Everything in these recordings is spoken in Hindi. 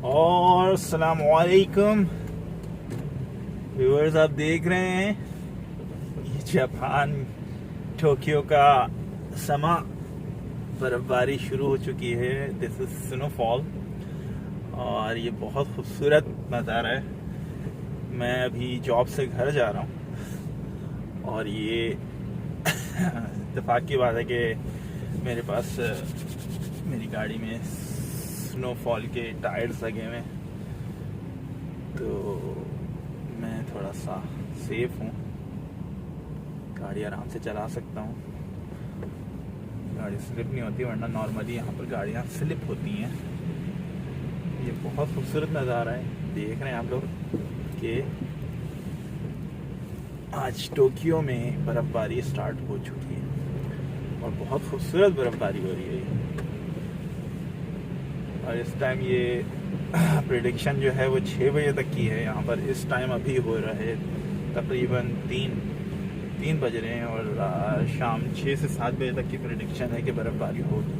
और अस्सलाम वालेकुम व्यूअर्स, आप देख रहे हैं ये जापान टोक्यो का समा बर्फबारी शुरू हो चुकी है। दिस इज स्नोफॉल और ये बहुत खूबसूरत नज़ारा है। मैं अभी जॉब से घर जा रहा हूँ और ये इत्तेफाक की बात है कि मेरे पास मेरी गाड़ी में स्नोफॉल के टायर्स लगे हुए हैं, तो मैं थोड़ा सा सेफ हूँ, गाड़ी आराम से चला सकता हूँ, गाड़ी स्लिप नहीं होती, वरना नॉर्मली यहाँ पर गाड़ियाँ स्लिप होती हैं। ये बहुत खूबसूरत नज़ारा है। देख रहे हैं आप लोग कि आज टोक्यो में बर्फबारी स्टार्ट हो चुकी है और बहुत खूबसूरत बर्फबारी हो रही है। और इस टाइम ये प्रेडिक्शन जो है वो 6 बजे तक की है। यहाँ पर इस टाइम अभी हो रहा है तकरीबन 3 बज रहे हैं और शाम 6 से 7 बजे तक की प्रेडिक्शन है कि बर्फ़बारी होगी।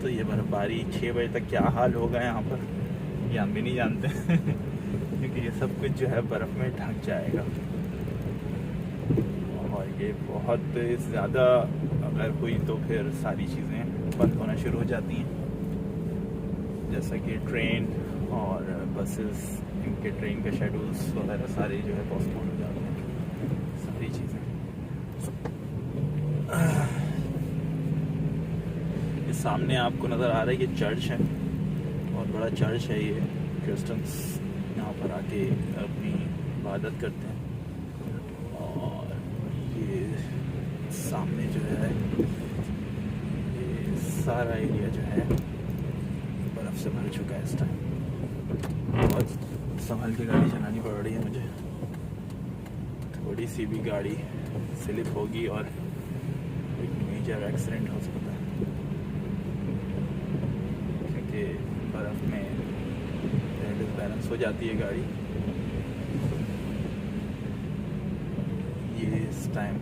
तो ये बर्फ़बारी 6 बजे तक क्या हाल होगा यहाँ पर, ये हम भी नहीं जानते क्योंकि ये सब कुछ जो है बर्फ़ में ढक जाएगा और ये बहुत ज़्यादा अगर हुई तो फिर सारी चीज़ें बंद होना शुरू हो जाती हैं, जैसा कि ट्रेन और बसेस, इनके ट्रेन के शेड्यूल्स वगैरह सारे जो है पोस्टपोन हो जाते हैं, सारी चीज़ें। ये सामने आपको नज़र आ रहा है कि चर्च है, बहुत बड़ा चर्च है। ये क्रिश्चियंस यहाँ पर आके अपनी इबादत करते हैं और ये सामने जो है सारा एरिया जो है बर्फ़ से भर चुका है। इस टाइम बहुत संभल के गाड़ी चलानी पड़ रही है मुझे, थोड़ी सी भी गाड़ी स्लिप होगी और एक मेजर एक्सीडेंट हो सकता है, क्योंकि बर्फ़ में डिसबैलेंस हो जाती है गाड़ी। ये इस टाइम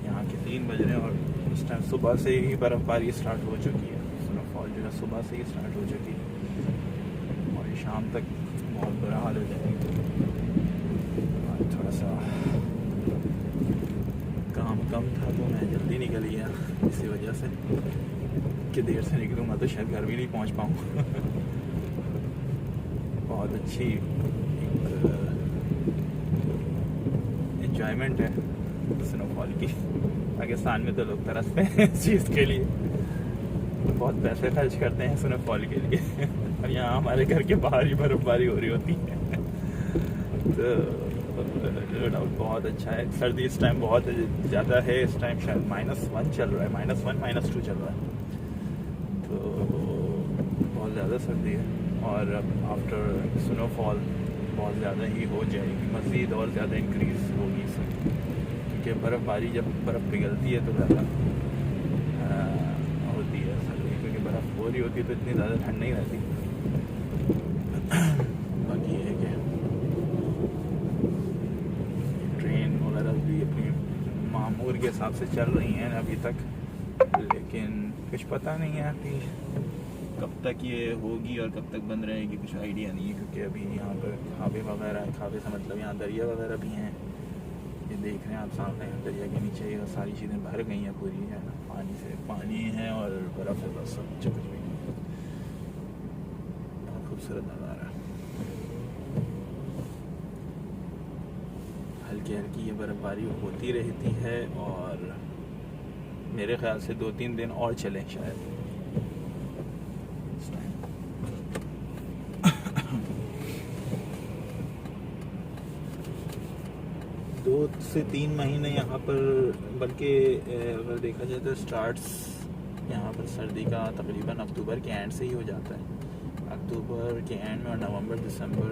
यहाँ के 3 बज रहे हैं और इस टाइम सुबह से ही बर्फ़बारी स्टार्ट हो चुकी है। स्नोफॉल जो है सुबह से ही स्टार्ट हो चुकी है और शाम तक बहुत बुरा हाल हो जाएगा। थोड़ा सा काम कम था तो मैं जल्दी निकल गया, इसी वजह से कि देर से निकलूँगा तो शायद घर भी नहीं पहुँच पाऊँ। बहुत अच्छी एंजॉयमेंट है स्नोफॉल की। पाकिस्तान में तो लोग तरसते हैं इस चीज़ के लिए, बहुत पैसे खर्च करते हैं स्नोफॉल के लिए और यहाँ हमारे घर के बाहर ही बर्फबारी हो रही होती है। तो नो डाउट बहुत अच्छा है। सर्दी इस टाइम बहुत ज़्यादा है, इस टाइम शायद -1 चल रहा है, -1 -2 चल रहा है, तो बहुत ज़्यादा सर्दी है। और आफ्टर स्नोफॉल बहुत ज़्यादा ही हो जाएगी, मज़ीद और ज़्यादा इंक्रीज़ होगी इसमें, क्योंकि बर्फ़बारी जब बर्फ़ पिघलती है तो ज़्यादा होती है सर्दी, क्योंकि बर्फ़ हो रही होती है तो इतनी ज़्यादा ठंड नहीं रहती। बाकी ये है कि ट्रेन वगैरह भी अपनी मामूर के हिसाब से चल रही हैं अभी तक, लेकिन कुछ पता नहीं है कि कब तक ये होगी और कब तक बंद रहेगी, कुछ आइडिया नहीं है, क्योंकि अभी यहाँ पर खाबे वगैरह है। खाबे से मतलब यहाँ दरिया वगैरह भी हैं, ये देख रहे हैं आप सामने दरिया के नीचे ये सारी चीज़ें भर गई हैं पूरी, है ना, पानी से, पानी है और बर्फ़ है, बस सब कुछ भी। बहुत खूबसूरत नज़ारा, हल्की हल्की ये बर्फ़बारी होती रहती है और मेरे ख्याल से 2-3 दिन और चलें शायद। 2 से 3 महीने यहाँ पर, बल्कि अगर देखा जाए तो स्टार्ट्स यहाँ पर सर्दी का तकरीबन अक्टूबर के एंड से ही हो जाता है। अक्टूबर के एंड में और नवंबर दिसंबर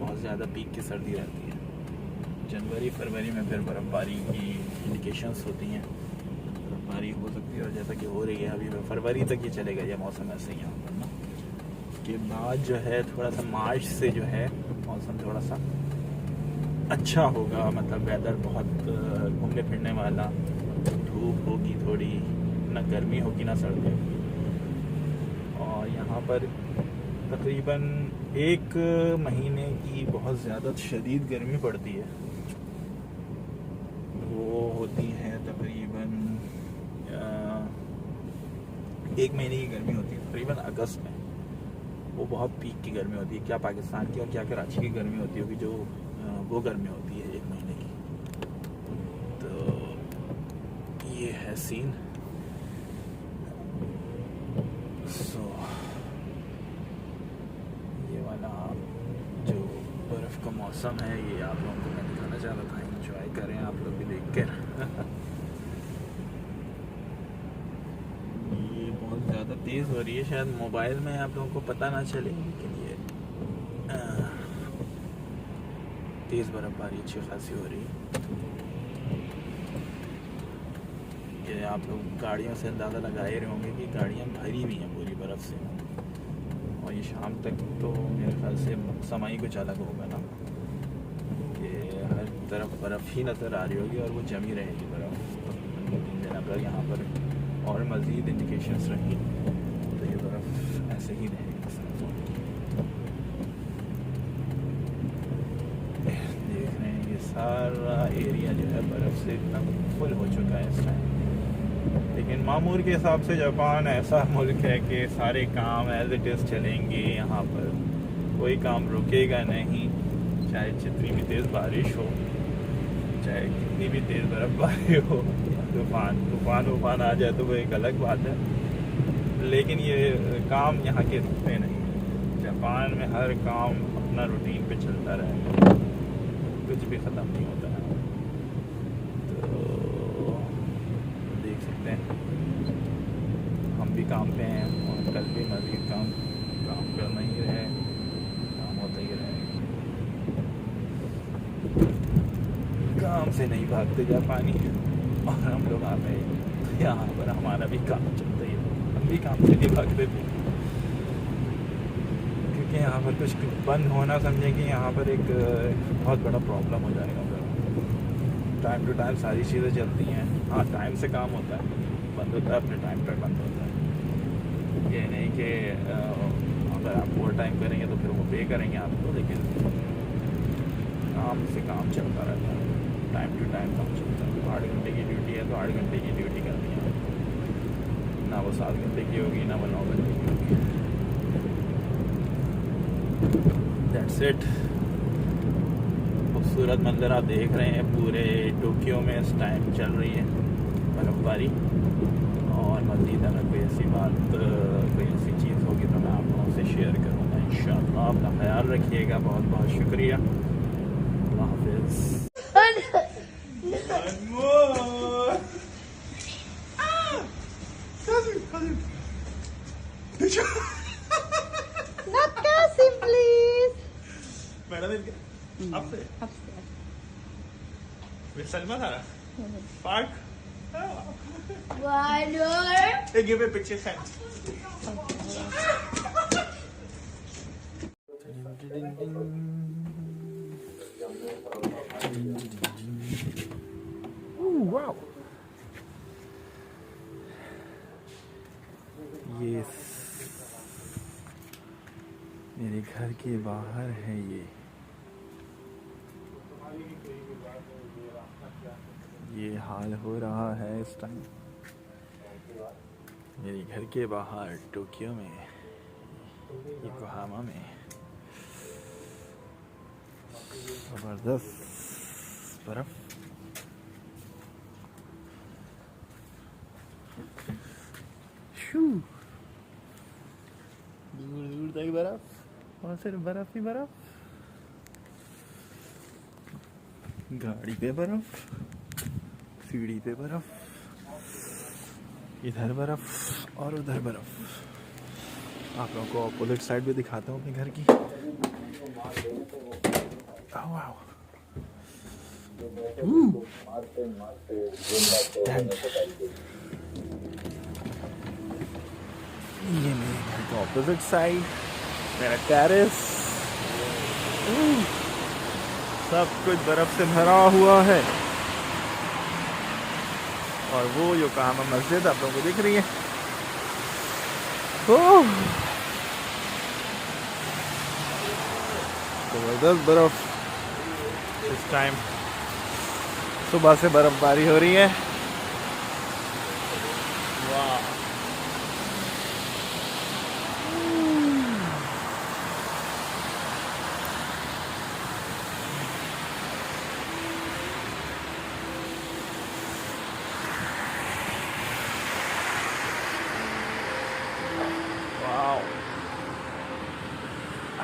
बहुत ज़्यादा पीक की सर्दी रहती है। जनवरी फरवरी में फिर बर्फ़बारी की इंडिकेशंस होती हैं, बर्फ़बारी हो सकती है और जैसा कि हो रही है अभी फरवरी तक ये चलेगा ये मौसम ऐसे ही यहाँ पर ना। उसके बाद जो है थोड़ा सा मार्च से जो है मौसम थोड़ा सा अच्छा होगा, मतलब वेदर बहुत घूमने फिरने वाला, धूप होगी थोड़ी, ना गर्मी होगी ना सर्दी होगी, और यहाँ पर तकरीबन 1 महीने की बहुत ज़्यादा शदीद गर्मी पड़ती है। वो होती है तकरीबन 1 महीने की गर्मी होती है तकरीबन अगस्त में। वो बहुत पीक की गर्मी होती है। क्या पाकिस्तान की और क्या कराची की गर्मी होती होगी जो वो गर्मी होती है 1 महीने की। तो ये है सीन। सो ये वाला जो बर्फ़ का मौसम है ये आप लोगों को मैं दिखाना चाह रहा था। एंजॉय करें आप लोग भी देख कर। ये बहुत ज़्यादा तेज़ हो रही है, शायद मोबाइल में आप लोगों को पता ना चले, लेकिन ये तेज़ बर्फ़बारी अच्छी खासी हो रही है। ये आप लोग गाड़ियों से अंदाज़ा लगा ही रहे होंगे कि गाड़ियाँ भरी हुई हैं पूरी बर्फ़ से। और ये शाम तक तो मेरे ख्याल से समय कुछ अलग होगा ना, कि हर तरफ बर्फ़ ही नज़र आ रही होगी और वो जमी रहेगी बर्फ़। तो 2-3 दिन अगर यहाँ पर और मज़ीद इंडिकेशंस रही तो ये बर्फ़ ऐसे ही रहेगी। देख रहे हैं ये सारा एरिया जो है बर्फ़ से इतना फुल हो चुका है इस टाइम। लेकिन मामूल के हिसाब से जापान ऐसा मुल्क है कि सारे काम एज इट इज़ चलेंगे। यहाँ पर कोई काम रुकेगा नहीं, चाहे जितनी भी तेज़ बारिश हो, चाहे कितनी भी तेज़ बर्फ़बारी हो, तूफ़ान आ जाए तो वो एक अलग बात है। लेकिन ये काम यहाँ के रुकते नहीं। जापान में हर काम अपना रूटीन पे चलता रहेगा, कुछ भी ख़त्म नहीं होता है। तो देख सकते हैं हम भी काम पे हैं और कल भी मज़ीद काम करना ही रहे, काम होता ही रहेगा। काम से नहीं भागते जापानी, और हम लोग आ गए तो यहाँ पर हमारा भी काम चलता ही है। हम भी काम से नहीं भागते थे, क्योंकि यहाँ पर कुछ बंद होना समझे कि यहाँ पर एक बहुत बड़ा प्रॉब्लम हो जाएगा। टाइम टू टाइम सारी चीज़ें चलती हैं। हाँ, टाइम से काम होता है, बंद होता है अपने टाइम पर बंद होता है। ये नहीं कि अगर आप ओवर टाइम करेंगे तो फिर वो पे करेंगे आपको, लेकिन काम से काम चलता रहता है, टाइम टू टाइम काम चलता है। 8 घंटे की ड्यूटी है तो 8 घंटे की ड्यूटी करनी है, ना वो 7 घंटे की होगी ना वो 9 घंटे की होगी। That's it. खूबसूरत मंजर आप देख रहे हैं। पूरे टोक्यो में इस टाइम चल रही है बर्फ़बारी। और मज़ीद अगर कोई ऐसी बात, कोई ऐसी चीज़ होगी तो मैं आप लोगों से शेयर करूँगा इंशाअल्लाह। अपना ख्याल रखिएगा। बहुत बहुत शुक्रिया। अल्लाह हाफ़िज़। Not cussing, please. मैडम आपसे with Salma Thara park. One more. Hey, give a picture hand. Ooh, wow. ये मेरे घर के बाहर है। ये हाल हो रहा है इस टाइम मेरे घर के बाहर टोक्यो में, योकोहामा में। जबरदस्त बर्फ। दूर दूर तक बर्फ और सिर्फ बर्फ ही बर्फ। गाड़ी पे बर्फ, सीढ़ी पे बर्फ, इधर बर्फ और उधर बर्फ। आप लोगों को अपोजिट साइड भी दिखाता हूँ अपने घर की। वाओ, ये मेरे घर का अपोजिट साइड, मेरा टेरेस। सब कुछ बर्फ से भरा हुआ है। और वो योकोहामा मस्जिद आप लोगों को दिख रही है। जबरदस्त बर्फ इस टाइम सुबह से बर्फबारी हो रही है। वाह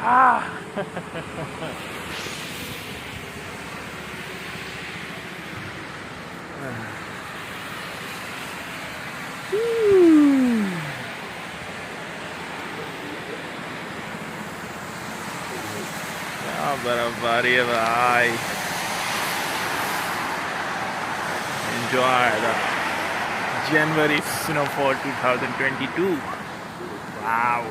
वाह क्या बर्फबारी है भाई। Enjoy the January snowfall 2022. Wow.